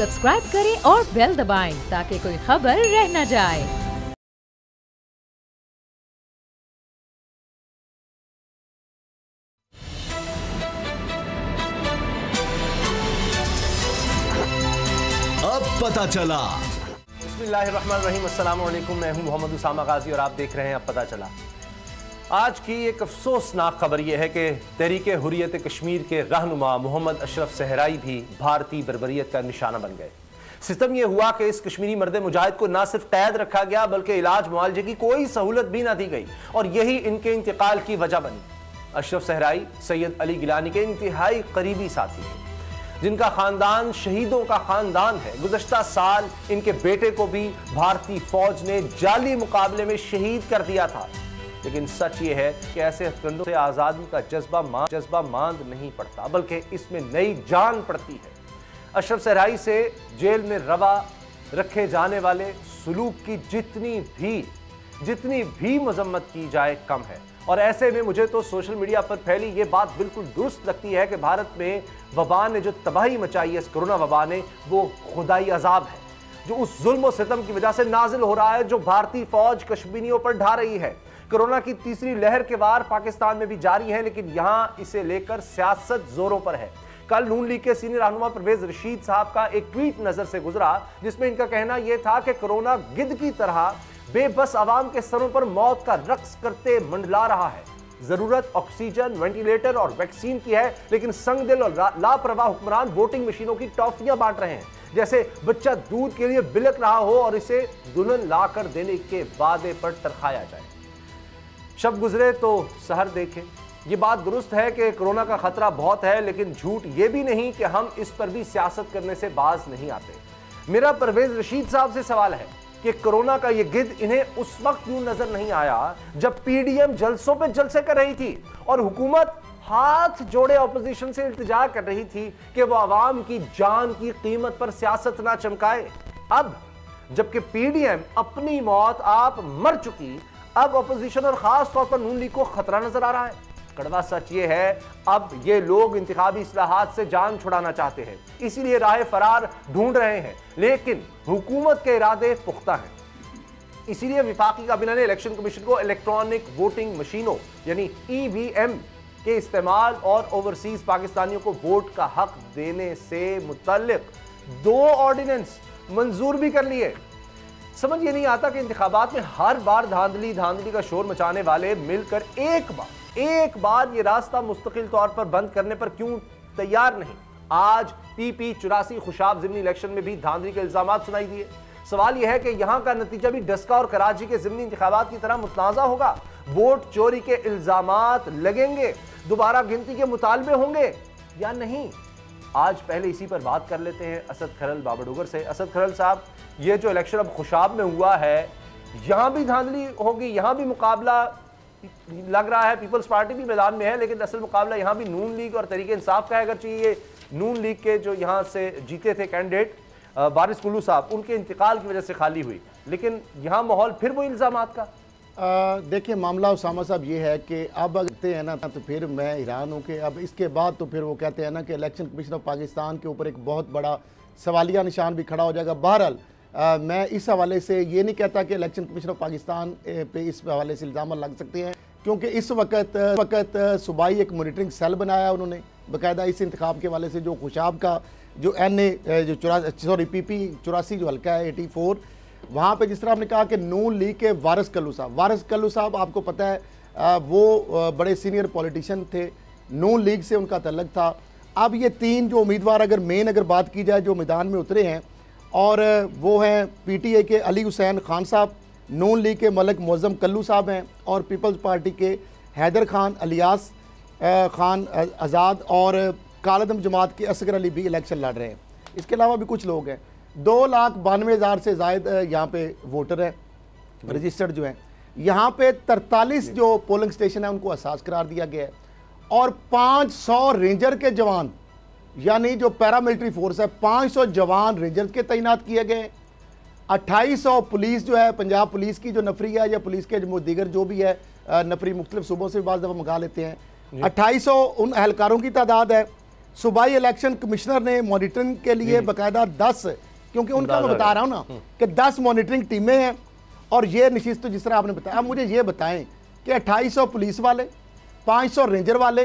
Subscribe करें और bell दबाएं ताकि कोई खबर रह न जाए। अब पता चला। बिस्मिल्लाहिर्रहमानिर्रहीम, अस्सलाम वालेकुम। मैं हूं मोहम्मद उसामा गाजी और आप देख रहे हैं अब पता चला। आज की एक अफसोसनाक खबर यह है कि तहरीक हुर्रियत कश्मीर के रहनुमा मोहम्मद अशरफ सहराई भी भारतीय बर्बरियत का निशाना बन गए। सितम यह हुआ कि इस कश्मीरी मर्द मुजाहिद को न सिर्फ कैद रखा गया बल्कि इलाज मुआलजे की कोई सहूलत भी ना दी गई और यही इनके इंतकाल की वजह बनी। अशरफ सहराई सैयद अली गिलानी के इंतहाई करीबी साथी थे, जिनका खानदान शहीदों का खानदान है। गुज़श्ता साल इनके बेटे को भी भारतीय फौज ने जाली मुकाबले में शहीद कर दिया था। लेकिन सच ये है कि ऐसे हथकंडों से आज़ादी का जज्बा मांद नहीं पड़ता बल्कि इसमें नई जान पड़ती है। अशरफ सहराई से जेल में रवा रखे जाने वाले सुलूक की जितनी भी मजम्मत की जाए कम है। और ऐसे में मुझे तो सोशल मीडिया पर फैली ये बात बिल्कुल दुरुस्त लगती है कि भारत में वबा ने जो तबाही मचाई है, इस कोरोना वबा ने, वो खुदाई अजाब है जो उस जुल्म और सितम की वजह से नाजिल हो रहा है जो भारतीय फौज कश्मीरियों पर ढा रही है। कोरोना की तीसरी लहर के वार पाकिस्तान में भी जारी है, लेकिन यहां इसे लेकर सियासत जोरों पर है। कल नून लीग के सीनियर रहनुमा परवेज रशीद साहब का एक ट्वीट नजर से गुजरा जिसमें इनका कहना यह था कि कोरोना गिद्ध की तरह बेबस आवाम के सरों पर मौत का रक्स करते मंडला रहा है। जरूरत ऑक्सीजन, वेंटिलेटर और वैक्सीन की है, लेकिन संगदिल और लापरवाह हुक्मरान वोटिंग मशीनों की टॉफियां बांट रहे हैं, जैसे बच्चा दूध के लिए बिलक रहा हो और इसे दुल्हन लाकर देने के वादे पर तरखाया जाए। शब गुजरे तो सहर देखे। ये बात दुरुस्त है कि कोरोना का खतरा बहुत है, लेकिन झूठ ये भी नहीं कि हम इस पर भी सियासत करने से बाज नहीं आते। मेरा परवेज रशीद साहब से सवाल है कि कोरोना का ये गिद्ध इन्हें उस वक्त क्यों नजर नहीं आया जब पीडीएम जलसों पे जलसे कर रही थी और हुकूमत हाथ जोड़े ऑपोजिशन से इल्तिजा कर रही थी कि वो आवाम की जान की कीमत पर सियासत ना चमकाए। अब जबकि पीडीएम अपनी मौत आप मर चुकी, अब ऑपोजिशन और खास तौर पर नून लीग को खतरा नजर आ रहा है। कड़वा सच ये है, अब ये लोग इंतखाबी इस्लाहात से जान छुड़ाना चाहते हैं, इसीलिए राह फरार ढूंढ रहे हैं, लेकिन हुकूमत के इरादे पुख्ता हैं। इसीलिए विफाकी काबीना ने इलेक्शन कमीशन को इलेक्ट्रॉनिक वोटिंग मशीनों यानी ईवीएम के इस्तेमाल और ओवरसीज पाकिस्तानियों को वोट का हक देने से मुतल्लिक 2 ऑर्डिनेंस मंजूर भी कर लिए। समझ ये नहीं आता कि इंतखाबात में हर बार धांधली का शोर मचाने वाले मिलकर एक बार ये रास्ता मुस्तकिल तौर पर बंद करने पर क्यों तैयार नहीं। आज PP 84 खुशाब ज़िमनी इलेक्शन में भी धांधली के इल्जामात सुनाई दिए। सवाल यह है कि यहां का नतीजा भी डस्का और कराची के ज़िमनी इंतखाबात की तरह मुतनाज़ा होगा। वोट चोरी के इल्जामात लगेंगे, दोबारा गिनती के मुतालबे होंगे या नहीं। आज पहले इसी पर बात कर लेते हैं असद खरल बाबडोगर से। असद खरल साहब, ये जो इलेक्शन अब खुशाब में हुआ है, यहां भी धांधली होगी, यहां भी मुकाबला लग रहा है। पीपल्स पार्टी भी मैदान में है, लेकिन असल मुकाबला यहां भी नून लीग और तहरीक इंसाफ का है। अगर चाहिए नून लीग के जो यहां से जीते थे कैंडिडेट वारिस कुल्लू साहब, उनके इंतकाल की वजह से खाली हुई, लेकिन यहां माहौल फिर वो इल्जामात का। देखिए, मामला उसामा साहब ये है कि अब कहते हैं ना, तो फिर मैं हैरान हूँ कि अब इसके बाद तो फिर वो कहते हैं ना कि इलेक्शन कमीशन ऑफ पाकिस्तान के ऊपर एक बहुत बड़ा सवालिया निशान भी खड़ा हो जाएगा। बहरहाल मैं इस हवाले से ये नहीं कहता कि इलेक्शन कमीशन ऑफ पाकिस्तान पे इस हवाले से इल्ज़ाम लग सकते हैं, क्योंकि इस वक्त सूबाई एक मॉनिटरिंग सेल बनाया उन्होंने बाकायदा इस इंतखाब के हवाले से। जो खुशाब का जो PP 84 जो हल्का है 84, वहाँ पे जिस तरह आपने कहा कि नून लीग के वारिस कल्लू साहब आपको पता है वो बड़े सीनियर पॉलिटिशियन थे, नून लीग से उनका तल्लक था। अब ये 3 जो उम्मीदवार अगर बात की जाए जो मैदान में उतरे हैं, और वो हैं PTA के अली हुसैन खान साहब, नून लीग के मलिक मोअज़्ज़म कल्लू साहब हैं, और पीपल्स पार्टी के हैदर खान अलियास खान आज़ाद, और कालदम जमात के असगर अली भी इलेक्शन लड़ रहे हैं। इसके अलावा भी कुछ लोग हैं। 2,92,000 से ज़ायद यहाँ पे वोटर हैं रजिस्टर्ड जो हैं। यहाँ पे 43 जो पोलिंग स्टेशन है उनको असास करार दिया गया है, और 500 रेंजर के जवान, यानी जो पैरामिलिट्री फोर्स है, 500 जवान रेंजर्स के तैनात किए गए। 2800 पुलिस जो है, पंजाब पुलिस की जो नफरी है या पुलिस के जो दीगर जो भी है नफरी मुख्तलिफ सूबों से बाज़ दफ़ा मंगा लेते हैं। 2800 उन एहलकारों की तादाद है सूबाई इलेक्शन कमिश्नर ने मॉनिटरिंग के लिए बाकायदा 10, क्योंकि उनका मैं बता रहा हूँ ना कि 10 मॉनिटरिंग टीमें हैं। और ये निश्चित, तो जिस तरह आपने बताया, अब मुझे ये बताएं कि 2800 पुलिस वाले, 500 रेंजर वाले,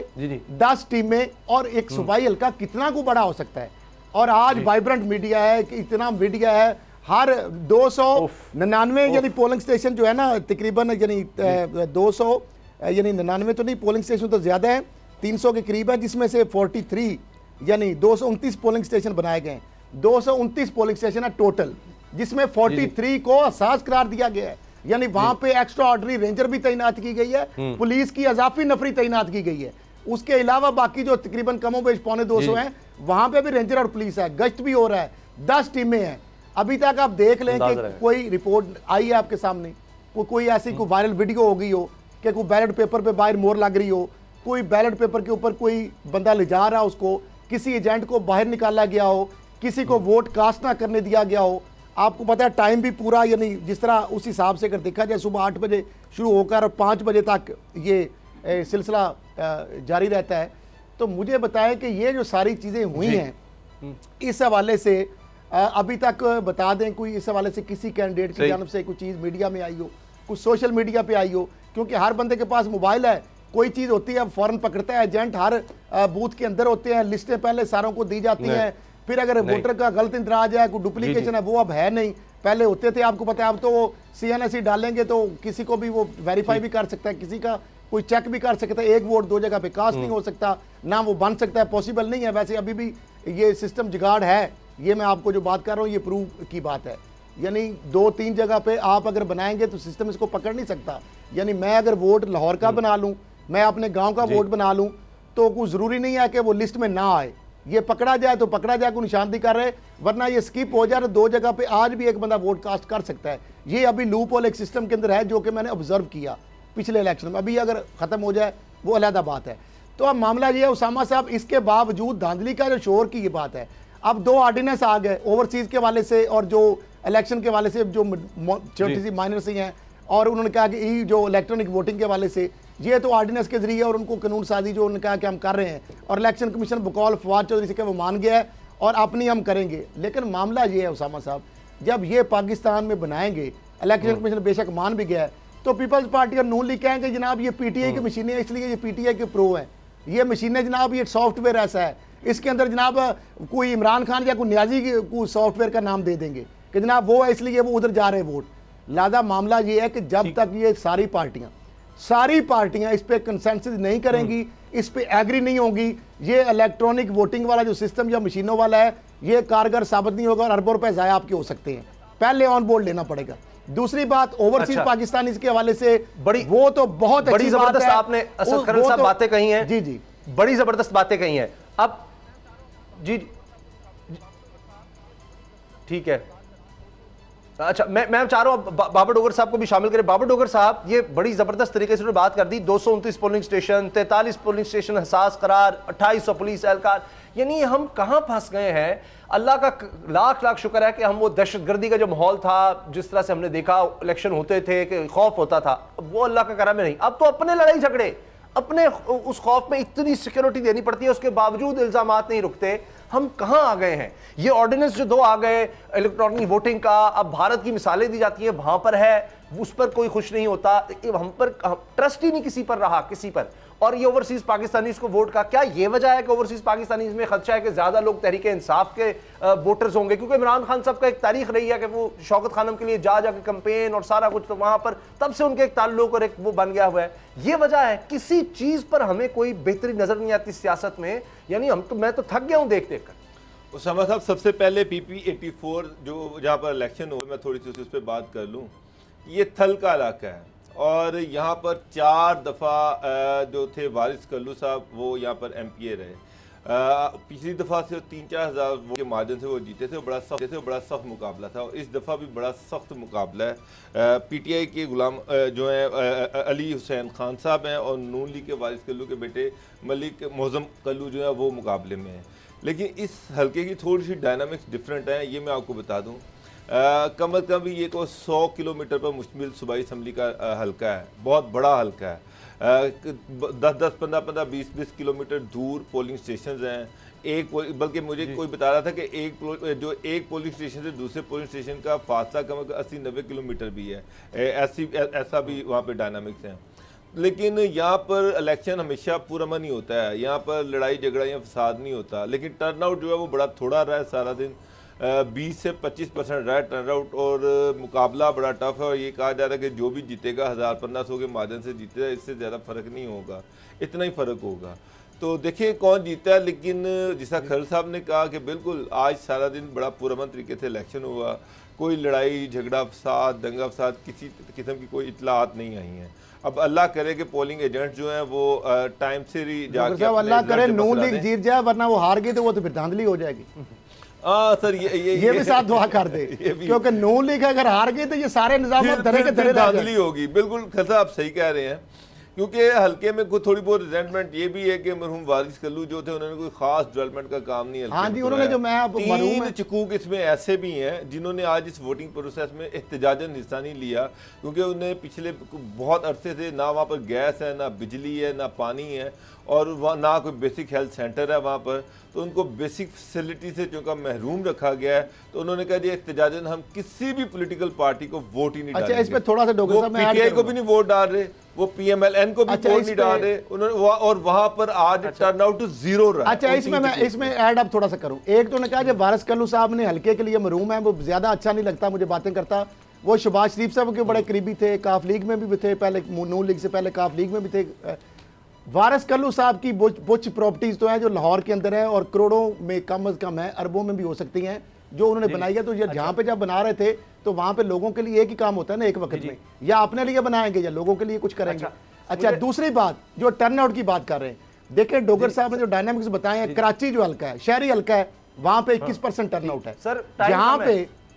10 टीमें और एक सूबाई हल्का कितना को बड़ा हो सकता है। और आज वाइब्रेंट मीडिया है कि इतना मीडिया है, हर 299 यानी पोलिंग स्टेशन जो है ना, तकरीबन यानी 200 यानी 99 तो नहीं, पोलिंग स्टेशन तो ज़्यादा है, 300 के करीब है, जिसमें से 43 यानी 229 पोलिंग स्टेशन बनाए गए हैं। 229 पोलिंग स्टेशन है टोटल, जिसमें 43 को असास करार दिया गया है। यानी वहां पे एक्स्ट्रा ऑर्डनरी रेंजर भी तैनात की गई है, पुलिस की अजाफी नफरी तैनात की गई है। उसके अलावा बाकी जो तकरीबन कमोबेश 250 हैं, वहां पे भी रेंजर और पुलिस है, गश्त भी हो रहा है, 10 टीमें हैं। अभी तक आप देख लें कि कोई रिपोर्ट आई है आपके सामने, कोई ऐसी कोई वायरल वीडियो हो गई हो कि कोई बैलेट पेपर पे बाहर मोहर लग रही हो, कोई बैलेट पेपर के ऊपर कोई बंदा ले जा रहा, उसको किसी एजेंट को बाहर निकाला गया हो, किसी को वोट कास्ट ना करने दिया गया हो। आपको पता है टाइम भी पूरा, यानी जिस तरह उस हिसाब से अगर देखा जाए सुबह 8 बजे शुरू होकर 5 बजे तक ये सिलसिला जारी रहता है। तो मुझे बताएं कि ये जो सारी चीज़ें हुई हैं, इस हवाले से अभी तक बता दें कोई इस हवाले से किसी कैंडिडेट की जानब से कोई चीज़ मीडिया में आई हो, कुछ सोशल मीडिया पे आई हो? क्योंकि हर बंदे के पास मोबाइल है, कोई चीज़ होती है फ़ौरन पकड़ता है, एजेंट हर बूथ के अंदर होते हैं, लिस्टें पहले सारों को दी जाती हैं, फिर अगर वोटर का गलत इंदराज है, कोई डुप्लीकेशन है, वो अब है नहीं, पहले होते थे, आपको पता है। अब तो वो CNSE डालेंगे तो किसी को भी वो वेरीफाई भी कर सकता है, किसी का कोई चेक भी कर सकता है, एक वोट 2 जगह पे कास्ट नहीं हो सकता, ना वो बन सकता है, पॉसिबल नहीं है। वैसे अभी भी ये सिस्टम जुगाड़ है, ये मैं आपको जो बात कर रहा हूँ ये प्रूव की बात है। यानी 2-3 जगह पे आप अगर बनाएंगे तो सिस्टम इसको पकड़ नहीं सकता। यानी मैं अगर वोट लाहौर का बना लूँ, मैं अपने गाँव का वोट बना लूँ, तो कुछ ज़रूरी नहीं है कि वो लिस्ट में ना आए, ये पकड़ा जाए तो पकड़ा जाए, कोई निशानदी कर रहे, वरना ये स्किप हो जाए तो 2 जगह पे आज भी एक बंदा वोट कास्ट कर सकता है। ये अभी लूप होल एक सिस्टम के अंदर है, जो कि मैंने ऑब्जर्व किया पिछले इलेक्शन में। अभी अगर ख़त्म हो जाए वो अलहदा बात है। तो अब मामला ये है उसामा साहब, इसके बावजूद धांधली का जो शोर की ये बात है, अब 2 ऑर्डिनेंस आ गए ओवरसीज़ के वाले से और जो इलेक्शन के वाले से, जो छोटी सी माइनर सी हैं, और उन्होंने कहा कि जो इलेक्ट्रॉनिक वोटिंग के वाले से, ये तो ऑर्डिनेंस के जरिए और उनको कानून साजी जो उन्होंने कहा कि हम कर रहे हैं, और इलेक्शन कमीशन बकौल फवाद चौधरी से कि वो मान गया है और अपनी हम करेंगे। लेकिन मामला ये है उसामा साहब, जब ये पाकिस्तान में बनाएंगे, इलेक्शन कमीशन बेशक मान भी गया है, तो पीपल्स पार्टी और नून लीग कहेंगे जनाब ये PTI की मशीनें हैं, इसलिए ये PTI के प्रो हैं, ये मशीनें जनाब ये सॉफ्टवेयर ऐसा है, इसके अंदर जनाब कोई इमरान खान या कोई न्याजी को सॉफ्टवेयर का नाम दे देंगे कि जनाब वो है, इसलिए वो उधर जा रहे हैं वोट। लिहाजा मामला ये है कि जब तक ये सारी पार्टियां इस पे कंसेंसस नहीं करेंगी, इस पे एग्री नहीं होंगी, ये इलेक्ट्रॉनिक वोटिंग वाला जो सिस्टम या मशीनों वाला है, ये कारगर साबित नहीं होगा और अरबों रुपए ज़ाया आपके हो सकते हैं। पहले ऑन बोर्ड लेना पड़ेगा। दूसरी बात, ओवरसीज पाकिस्तानी के हवाले से वो तो बहुत बड़ी जबरदस्त आपने असद खरन साहब बातें कही हैं। जी बड़ी जबरदस्त बातें कही हैं। अब जी ठीक है, अच्छा मैं चाह रहा हूं बाबर डोगर साहब को भी शामिल करें। बाबर डोगर साहब, ये बड़ी जबरदस्त तरीके से उन्होंने बात कर दी, 229 पोलिंग स्टेशन, 43 पोलिंग स्टेशन हसास करार, 2800 पुलिस एहलकार, यानी हम कहां फंस गए हैं। अल्लाह का लाख लाख शुक्र है कि हम वो दहशतगर्दी का जो माहौल था, जिस तरह से हमने देखा इलेक्शन होते थे कि खौफ होता था, वो अल्लाह का करम है नहीं। अब तो अपने लड़ाई झगड़े, अपने उस खौफ में इतनी सिक्योरिटी देनी पड़ती है, उसके बावजूद इल्जामात नहीं रुकते। हम कहां आ गए हैं? ये ऑर्डिनेंस जो 2 आ गए इलेक्ट्रॉनिक वोटिंग का, अब भारत की मिसालें दी जाती है, वहां पर है, उस पर कोई खुश नहीं होता, हम पर ट्रस्ट ही नहीं किसी पर रहा, किसी पर। और ये ओवरसीज पाकिस्तानी को वोट का क्या ये वजह है कि ओवरसीज पाकिस्तानी में खदशा है कि ज्यादा लोग तहरीक इंसाफ के वोटर्स होंगे? क्योंकि इमरान खान साहब का एक तारीख रही है कि वो शौकत खानम के लिए जाके कैंपेन और सारा कुछ, तो वहां पर तब से उनके एक ताल्लुक और एक वो बन गया हुआ है। ये वजह है, किसी चीज पर हमें कोई बेहतरी नजर नहीं आती सियासत में। यानी मैं तो थक गया हूं देख देख कर। उसामा साहब, सबसे पहले PP 84 जो जहाँ पर इलेक्शन हो, मैं थोड़ी सी उस पर बात कर लूँ। ये थल का इलाका है और यहाँ पर 4 दफ़ा जो थे वारिस कल्लू साहब, वो यहाँ पर MPA रहे। पिछली दफ़ा से 3-4 हज़ार वोट के मार्जिन से वो जीते थे, बड़ा सख्त मुकाबला था, और इस दफ़ा भी बड़ा सख्त मुकाबला है। PTI के गुलाम जो हैं अली हुसैन खान साहब हैं, और नून लीग के वारिस कल्लू के बेटे मलिक मोज़म कल्लू जो है वो मुकाबले में हैं। लेकिन इस हल्के की थोड़ी सी डायनामिक्स डिफरेंट है, ये मैं आपको बता दूं। कम अज़ कम ये को 100 किलोमीटर पर मुश्तमिल सूबाई असम्बली का हल्का है, बहुत बड़ा हल्का है। 10-10, 15-15, 20-20 किलोमीटर दूर पोलिंग स्टेशन हैं। बल्कि मुझे कोई बता रहा था कि एक पोलिंग स्टेशन से दूसरे पोलिंग स्टेशन का फासला कम 80-90 किलोमीटर भी है। ऐसा भी वहाँ पे डायनामिक्स हैं। लेकिन यहाँ पर इलेक्शन हमेशा पुरअमन ही होता है, यहाँ पर लड़ाई झगड़ा या फसाद नहीं होता। लेकिन टर्नआउट जो है वो बड़ा थोड़ा रहा है, सारा दिन 20 से 25% रहा है टर्नआउट, और मुकाबला बड़ा टफ है। और ये कहा जा रहा है कि जो भी जीतेगा 1000-1500 के मार्जिन से जीतेगा, इससे ज़्यादा फ़र्क नहीं होगा, इतना ही फ़र्क होगा। तो देखिए कौन जीता है। लेकिन जिसा खरल साहब ने कहा कि बिल्कुल आज सारा दिन बड़ा पुरअमन तरीके से इलेक्शन हुआ, कोई लड़ाई झगड़ा फसाद दंगा फसाद किसी किस्म की कोई इतलात नहीं आई हैं। अब अल्लाह करे कि पोलिंग एजेंट जो हैं वो टाइम से ही जाके अल्लाह करे नून लीग जीत जाए, वरना वो हार गई तो वो तो फिर धांधली हो जाएगी। सर ये भी साथ दुआ कर दे क्योंकि नून लीग अगर हार गई तो ये सारे निजाम धरे के धरे धांधली होगी। बिल्कुल खरल साहब सही कह रहे हैं, क्योंकि हल्के में कोई थोड़ी बहुत रिजेंटमेंट ये भी है कि मरहूम वारिस कल्लू जो थे उन्होंने कोई खास डेवलपमेंट का काम नहीं। हाँ जी, उन्होंने जो मैं तीन चकूक इसमें ऐसे भी हैं जिन्होंने आज इस वोटिंग प्रोसेस में एहतजाजन हिस्सा नहीं लिया, क्योंकि उन्हें पिछले बहुत अरसे से ना वहाँ पर गैस है, ना बिजली है, ना पानी है, और वहाँ ना कोई बेसिक हेल्थ सेंटर है वहाँ पर। तो उनको बेसिक फैसिलिटी से चूंकि महरूम रखा गया है, तो उन्होंने कहा जी एहतजाजन हम किसी भी पॉलिटिकल पार्टी को वोट ही नहीं डालेंगे। अच्छा, इस पे थोड़ा सा डॉक्टर साहब मैं पीटीआई को भी नहीं वोट डाल रहे, वो पीएमएलएन को भी वोट नहीं डाल रहे उन्होंने, और वहां पर आज टर्नआउट 0 रहा। अच्छा, इसमें ऐड अप थोड़ा सा करूं। एक तो ने कहा जब वारिस कल्लू साहब ने हल्के के लिए महरूम है, वो ज्यादा अच्छा नहीं लगता मुझे बातें करता। वो शहबाज शरीफ साहब के बड़े करीबी थे, काफ लीग में भी थे, पहले नून लीग से पहले काफ लीग में भी थे। वारिस कल्लू साहब की कुछ प्रॉपर्टीज तो हैं जो लाहौर के अंदर है और करोड़ों में कम अज कम है, अरबों में भी हो सकती हैं, जो उन्होंने बनाई है। तो ये जहाँ पे जब बना रहे थे तो वहां पे लोगों के लिए एक ही काम होता है ना एक वक्त में, या अपने लिए बनाएंगे या लोगों के लिए कुछ करेंगे। अच्छा, दूसरी बात जो टर्नआउट की बात कर रहे हैं, देखिए डोगर साहब ने जो डायनामिक्स बताए हैं, कराची जो हल्का है, शहरी हल्का है, वहां पे 21% टर्नआउट है सर।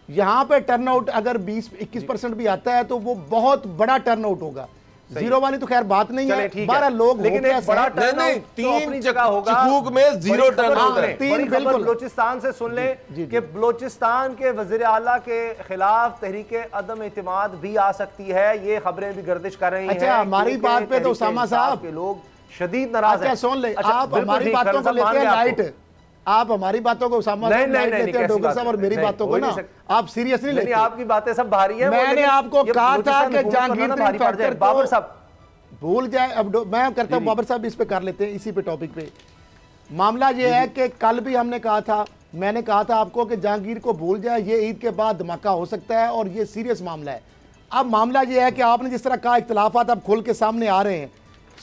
यहाँ पे टर्नआउट अगर 20-21% भी आता है तो वो बहुत बड़ा टर्नआउट होगा। 0 वाली तो खैर बात नहीं है, 12 लोग, लेकिन एक बड़ा टर्नआउट तो अपनी जगह होगा। चकूक में 0 टर्नआउट है। 3 बिल्कुल बलोचिस्तान से सुन ले कि बलोचिस्तान के वजीर आला के खिलाफ तहरीके अदम एतमाद भी आ सकती है, ये खबरें भी गर्दिश कर रही हैं। अच्छा, हमारी बात पे तो उसामा साहब के लोग शदीद नाराज हैं। सुन ले, आप हमारी बातों को लेते हैं लाइट, आप हमारी बातों को उसामा साहब लाइट लेते हैं, डोगर साहब, और मेरी बातों को ना आप सीरियस नहीं लेते। आपकी बातें सब भारी हैं। मैंने आपको कहा था कि जहांगीर फैक्टर बाबर साहब भूल जाए। अब मैं करता हूं बाबर साहब इस पे कर लेते हैं, इसी पे टॉपिक पे। मामला ये है कि कल भी हमने कहा था, मैंने कहा था आपको कि जहांगीर को भूल जाए, ये ईद के बाद धमाका हो सकता है और ये सीरियस मामला है। अब मामला ये है कि आपने जिस तरह कहा इख्तलाफात अब खुल के सामने आ रहे हैं।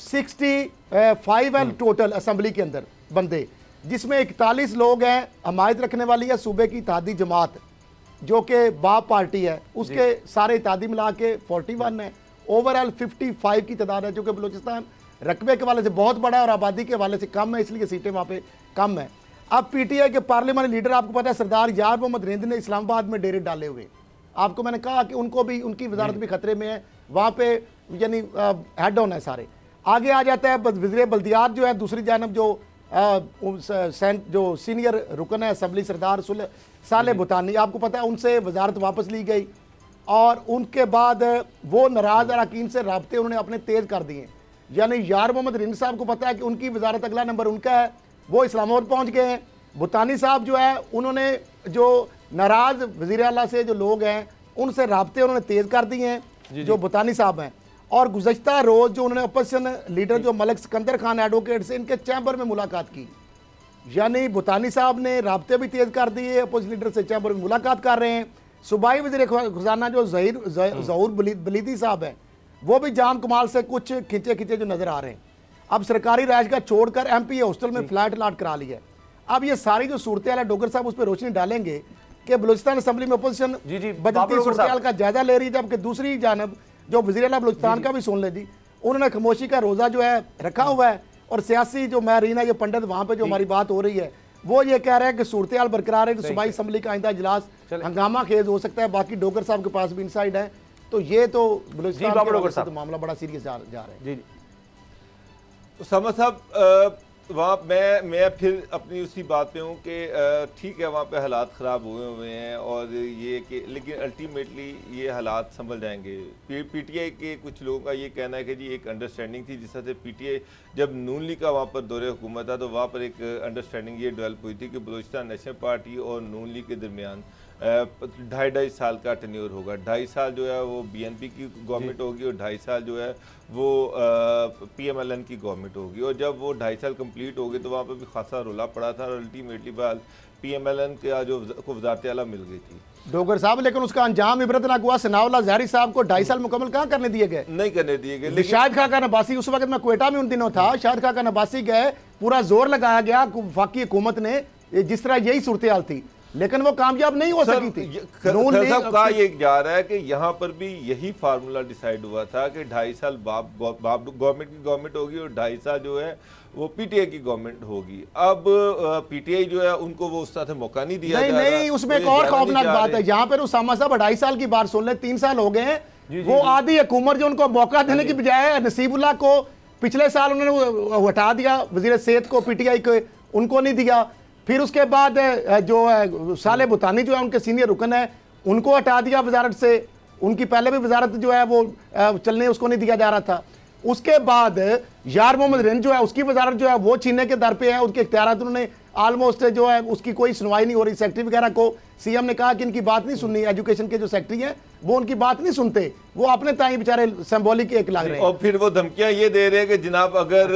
65 है टोटल असेंबली के अंदर बंदे, जिसमें 41 लोग हैं हमायत रखने वाली है सूबे की इत्तेहादी जमात जो कि बाप पार्टी है, उसके सारे इत्तेहादी मिला के 41 है। ओवरऑल 55 की तादाद है, जो कि बलूचिस्तान रकबे के हवाले से बहुत बड़ा है और आबादी के हवाले से कम है, इसलिए सीटें वहाँ पे कम है। अब पीटीआई के पार्लियामेंट लीडर आपको पता है सरदार यार मोहम्मद रिंद ने इस्लामाबाद में डेरे डाले हुए। आपको मैंने कहा कि उनको भी, उनकी वजारत भी खतरे में है, वहाँ पे यानी हेड ऑन है सारे। आगे आ जाता है वज़ीर बल्दियात जो है, दूसरी जानब जो सीनियर रुकन है असम्बली सरदार साले भूटानी, आपको पता है उनसे वजारत वापस ली गई और उनके बाद वो नाराज अरकान से राब्ते उन्होंने अपने तेज कर दिए। यानी यार मोहम्मद रिंद साहब को पता है कि उनकी वजारत अगला नंबर उनका है, वो इस्लामाबाद पहुंच गए हैं। भूटानी साहब जो है उन्होंने जो नाराज वज़ीर आला से जो लोग हैं उनसे राब्ते उन्होंने तेज कर दिए हैं, जो भूटानी साहब हैं। और गुज़श्ता रोज़ जो उन्होंने अपोजिशन लीडर जो मलिक सिकंदर खान एडवोकेट से इनके चैम्बर में मुलाकात की, यानी भूटानी साहब ने राब्ते भी तेज कर दिए, अपोजिशन लीडर से चैम्बर में मुलाकात कर रहे हैं। सूबाई वज़ीर खजाना जो ज़हूर बलीदी साहब हैं, वो भी जान कमाल से कुछ खिंचे खिंचे जो नज़र आ रहे हैं। अब सरकारी राज का छोड़कर एमपी हॉस्टल में फ्लैट अलाट करा लिया है। अब ये सारी जो सूरत हाल है, डोगर साहब उस पर रोशनी डालेंगे कि बलूचिस्तान असम्बली में अपोजिशन बदलती सूरत हाल का जायजा ले रही है, जबकि दूसरी जानब जो वज़ीर आला बलूचिस्तान का भी सुन ले जी, उन्होंने खामोशी का रोज़ा जो है रखा हुआ है। और सियासी जो महरीन है, ये पंडित वहाँ पे जो हमारी बात हो रही है, वो ये कह रहे हैं कि सूरत हाल बरकरार है, कि सूबाई असम्बली का आइंदा इजलास हंगामा खेज हो सकता है। बाकी डोगर साहब के पास भी इंसाइड है, तो ये तो बलूचिस्तान तो मामला बड़ा सीरियस जा रहा है। उसामा साहब वहाँ मैं फिर अपनी उसी बात पे हूँ कि ठीक है, वहाँ पे हालात ख़राब हुए हैं और ये कि लेकिन अल्टीमेटली ये हालात संभल जाएंगे। पीटीआई के कुछ लोगों का ये कहना है कि जी एक अंडरस्टैंडिंग थी, जिस तरह से पीटीआई जब नून लीग का वहाँ पर दौरे हुकूमत था तो वहाँ पर एक अंडरस्टैंडिंग ये डेवलप हुई थी कि बलूचिस्तान नेशनल पार्टी और नून लीग के दरमियान 2.5 साल का टेन्योर होगा। 2.5 साल जो है वो बीएनपी की गवर्नमेंट होगी और 2.5 साल जो है वो पीएमएलएन की गवर्नमेंट होगी। और जब वो 2.5 साल कंप्लीट हो गए तो वहाँ पे भी खासा रोला पड़ा था और अल्टीमेटली बाल पीएमएलएन का जो को वज़ारत आला मिल गई थी डोगर साहब, लेकिन उसका अंजाम इबरतनाक हुआ। सनाउल्लाह ज़हरी साहब को 2.5 साल मुकम्मल कहाँ करने दिए गए? नहीं करने दिए गए। शाहिद खाका नबासी, उस वक्त मैं क्वेटा में उन दिनों था, शाहिद खाका नबासी गए, पूरा जोर लगाया गया वफाकी हुकूमत ने, जिस तरह यही सूरत हाल थी, लेकिन वो कामयाब नहीं हो सकी थी। कहा ये जा रहा है कि यहाँ पर भी यही फार्मूला डिसाइड हुआ था कि 2.5 साल बाप गवर्नमेंट की गवर्नमेंट होगी और 2.5 साल जो है वो पीटीआई की गवर्नमेंट होगी। अब पीटीआई जो है उनको वो उस तरह से मौका नहीं दिया जा रहा। नहीं, उसमें एक और खौफनाक बात है। यहाँ पर उसामा साहब 2.5 साल की बात सुन ले, 3 साल हो गए हैं। वो आधी हुकूमत जो उनको मौका देने की बजाय नसीबुल्लाह को पिछले साल उन्होंने हटा दिया, वजीर सेहत को पीटीआई को उनको नहीं दिया। फिर उसके बाद जो है साले बुतानी जो है उनके सीनियर रुकन है, उनको हटा दिया वजारत से। उनकी पहले भी वजारत जो है वो चलने उसको नहीं दिया जा रहा था। उसके बाद यार मोहम्मद रिन जो है उसकी वजारत जो है वो छीनने के दर पे है। उनके इख्तियारात उन्होंने ऑलमोस्ट जो है उसकी कोई सुनवाई नहीं हो रही। सेक्रेटरी वगैरह को सीएम ने कहा कि इनकी बात नहीं सुननी, एजुकेशन के जो सेक्रेटरी हैं वो उनकी बात नहीं सुनते, वो अपने ताई बेचारे सिंबॉलिक एक लग रहे हैं। और फिर वो धमकियां ये दे रहे हैं कि जनाब अगर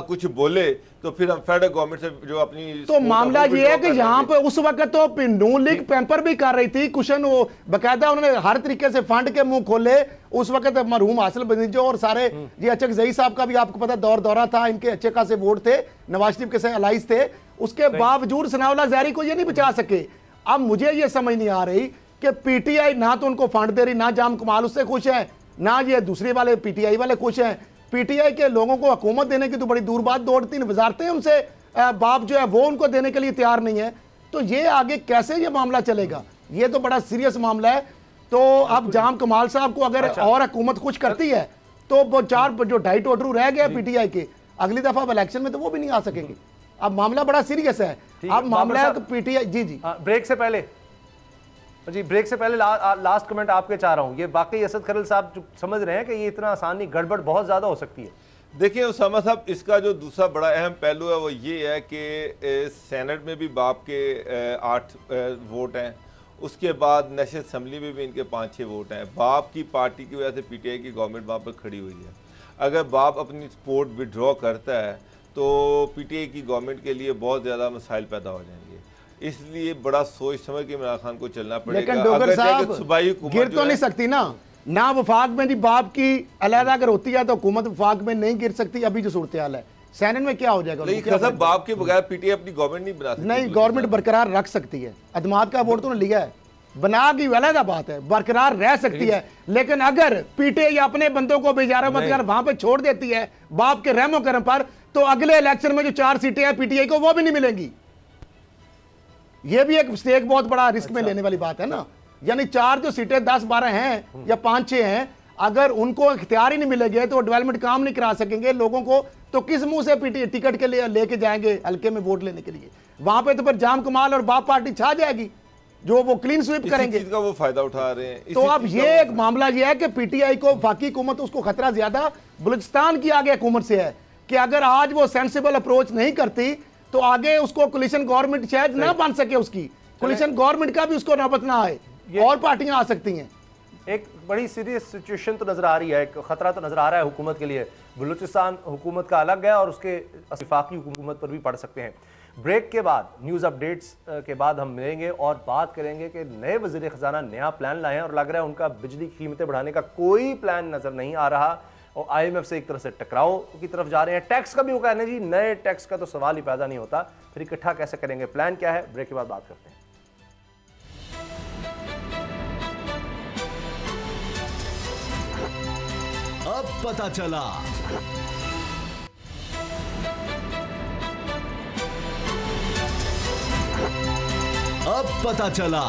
कुछ बोले तो फिर हम फेडरल गवर्नमेंट से जो अपनी तो मामला ये है कि यहाँ पे उस वक्त तो नून लीग पैम्पर भी कर रही थी, कुशन वो बकायदा उन्होंने हर तरीके से फंड के मुंह खोले। उस वक्त मरहूम हासिल बनीजो और सारे ये अचक जई साहब का भी आपको पता दौरा था, इनके अच्छे खासे वोट थे, नवाज शरीफ के साथ अलाइज थे। उसके बावजूद सनाउल्लाह ज़हरी को ये नहीं बचा सके। अब मुझे ये समझ नहीं आ रही कि पीटीआई ना तो उनको फंड दे रही, ना जाम कमाल उससे खुश है, ना ये दूसरे वाले पीटीआई वाले खुश हैं। पीटीआई के लोगों को हुकूमत देने की तो बड़ी दूर बात, 2-3 वजारतें उनसे बाप जो है वो उनको देने के लिए तैयार नहीं है। तो ये आगे कैसे ये मामला चलेगा? ये तो बड़ा सीरियस मामला है। तो अब जाम कमाल साहब को अगर और हुकूमत खुश करती है तो वो 4 जो 2.5 टोटरू रह गए पीटीआई के, अगली दफा इलेक्शन में तो वो भी नहीं आ सकेंगे। अब मामला बड़ा सीरियस है। अब मामला है पीटीआई जी ब्रेक से पहले लास्ट कमेंट आपके चाह रहा हूं। ये वाकई असद खरल साहब जो समझ रहे हैं कि ये इतना आसानी गड़बड़ बहुत ज्यादा हो सकती है? देखिए उसामा साहब, इसका जो दूसरा बड़ा अहम पहलू है वो ये है कि सेनेट में भी बाप के 8 वोट हैं, उसके बाद नेशनल असम्बली में भी इनके 5-6 वोट हैं। बाप की पार्टी की वजह से पीटीआई की गवर्नमेंट वहाँ पर खड़ी हुई है। अगर बाप अपनी सपोर्ट विड्रॉ करता है तो पीटीआई की गवर्नमेंट के लिए बहुत ज़्यादा मसाइल पैदा हो जाएंगे। इसलिए बड़ा सोच समझ के इमरान खान को चलना पड़ेगा। लेकिन डोगर साहब गिर तो नहीं सकती ना वफाक में जी बाप की अलहदा अगर होती है तो हुकूमत वफाक में नहीं गिर सकती। अभी जो सूरत हाल है सेनेट में क्या हो जाएगा? लेकिन बाप के बगैर पीटीआई अपनी गवर्नमेंट नहीं बना सकती। नहीं, गवर्नमेंट बरकरार रख सकती है। अदमात का वोट तो लिया है, बना की अलहदा बात है, बरकरार रह सकती है। लेकिन अगर पीटीआई अपने बंदों को बेजारा मतदार वहां पे छोड़ देती है बाप के रहमो करम पर, तो अगले इलेक्शन में जो 4 सीटें हैं पीटीआई को वो भी नहीं मिलेंगी। ये भी एक स्टेक बहुत बड़ा रिस्क में लेने वाली बात है ना। यानी 4 जो सीटें 10-12 हैं या 5-6 हैं, अगर उनको इख्तियार ही नहीं मिलेंगे तो डेवलपमेंट काम नहीं करा सकेंगे लोगों को, तो किस मुंह से पीटीआई टिकट के लिए लेके जाएंगे हल्के में वोट लेने के लिए? वहां पे तो फिर जाम कमाल और बाप पार्टी छा जाएगी जो वो क्लीन स्वीप करेंगे। का वो फायदा उठा रहे हैं। तो अब ये एक मामला ये है कि पीटीआई को वफाकी हुकूमत उसको खतरा ज्यादा बलूचिस्तान की आगे हुकूमत से है कि अगर आज वो सेंसिबल अप्रोच नहीं करती तो आगे उसको कोलिशन गवर्नमेंट शायद ना बन सके। उसकी कोलिशन गवर्नमेंट का भी उसको नौबत ना आए, और पार्टियां आ सकती हैं। एक बड़ी सीरियस सिचुएशन तो नजर आ रही है, एक खतरा तो नजर आ रहा है हुकूमत के लिए। बलूचिस्तान हुकूमत का अलग है और उसके वफाकी हुकूमत पर भी पड़ सकते हैं। ब्रेक के बाद न्यूज़ अपडेट्स के बाद हम मिलेंगे और बात करेंगे कि नए वज़ीर ख़जाना नया प्लान लाए हैं और लग रहा है उनका बिजली की कीमतें बढ़ाने का कोई प्लान नज़र नहीं आ रहा और IMF से एक तरह से टकराव की तरफ जा रहे हैं। टैक्स का भी वो कहना जी नए टैक्स का तो सवाल ही पैदा नहीं होता, फिर इकट्ठा कैसे करेंगे, प्लान क्या है? ब्रेक के बाद बात करते हैं। अब पता चला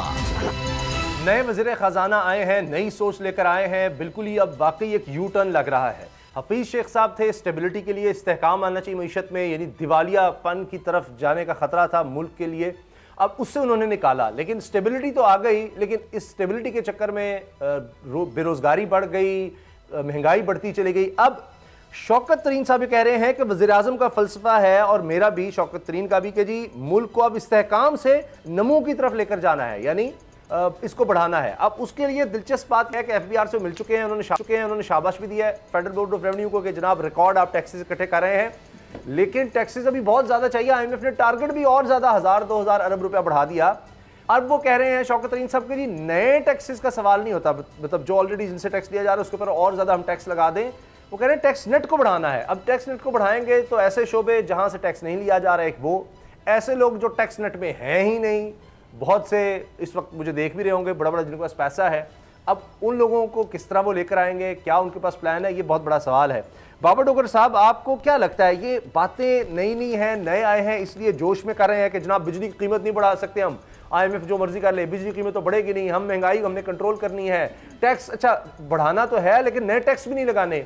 नए वज़ीर ख़जाना आए हैं, नई सोच लेकर आए हैं। बिल्कुल ही अब वाकई एक यू टर्न लग रहा है। हफीज शेख साहब थे, स्टेबिलिटी के लिए इस्तेहकाम आना चाहिए मीशत में, यानी दिवालियापन की तरफ जाने का खतरा था मुल्क के लिए, अब उससे उन्होंने निकाला। लेकिन स्टेबिलिटी तो आ गई, लेकिन इस स्टेबिलिटी के चक्कर में बेरोजगारी बढ़ गई, महंगाई बढ़ती चली गई। अब शौकत तरीन साहब कह रहे हैं कि वज़ीर आज़म का फ़लसफ़ा है, और मेरा भी, शौकत तरीन का भी, कि जी मुल्क को अब इस्तेहकाम से नमू की तरफ लेकर जाना है, यानी इसको बढ़ाना है। अब उसके लिए दिलचस्प बात है कि FBR से मिल चुके हैं, उन्होंने शाबाश भी दिया है फेडरल बोर्ड ऑफ रेवेन्यू को कि जनाब रिकॉर्ड आप टैक्सेस इकट्ठे कर रहे हैं, लेकिन टैक्सेस अभी बहुत ज़्यादा चाहिए। IMF ने टारगेट भी और ज़्यादा 1000-2000 अरब रुपया बढ़ा दिया। अब वो कह रहे हैं शौकत तरीन साहब के जी नए टैक्सेस का सवाल नहीं होता, मतलब जो ऑलरेडी जिनसे टैक्स लिया जा रहा है उसके ऊपर और ज़्यादा हम टैक्स लगा दें। वो कह रहे हैं टैक्स नेट को बढ़ाना है। अब टैक्स नेट को बढ़ाएंगे तो ऐसे शोबे जहाँ से टैक्स नहीं लिया जा रहा है, वो ऐसे लोग जो टैक्स नेट में हैं ही नहीं, बहुत से इस वक्त मुझे देख भी रहे होंगे, बड़ा बड़ा जिनके पास पैसा है, अब उन लोगों को किस तरह वो लेकर आएंगे, क्या उनके पास प्लान है, ये बहुत बड़ा सवाल है। बाबर डोगर साहब, आपको क्या लगता है ये बातें नई नहीं हैं, नए आए हैं इसलिए जोश में कर रहे हैं कि जनाब बिजली की कीमत नहीं बढ़ा सकते हम, IMF जो मर्जी कर ले, बिजली की कीमत तो बढ़ेगी नहीं, हम महंगाई हमने कंट्रोल करनी है, टैक्स अच्छा बढ़ाना तो है लेकिन नए टैक्स भी नहीं लगाने,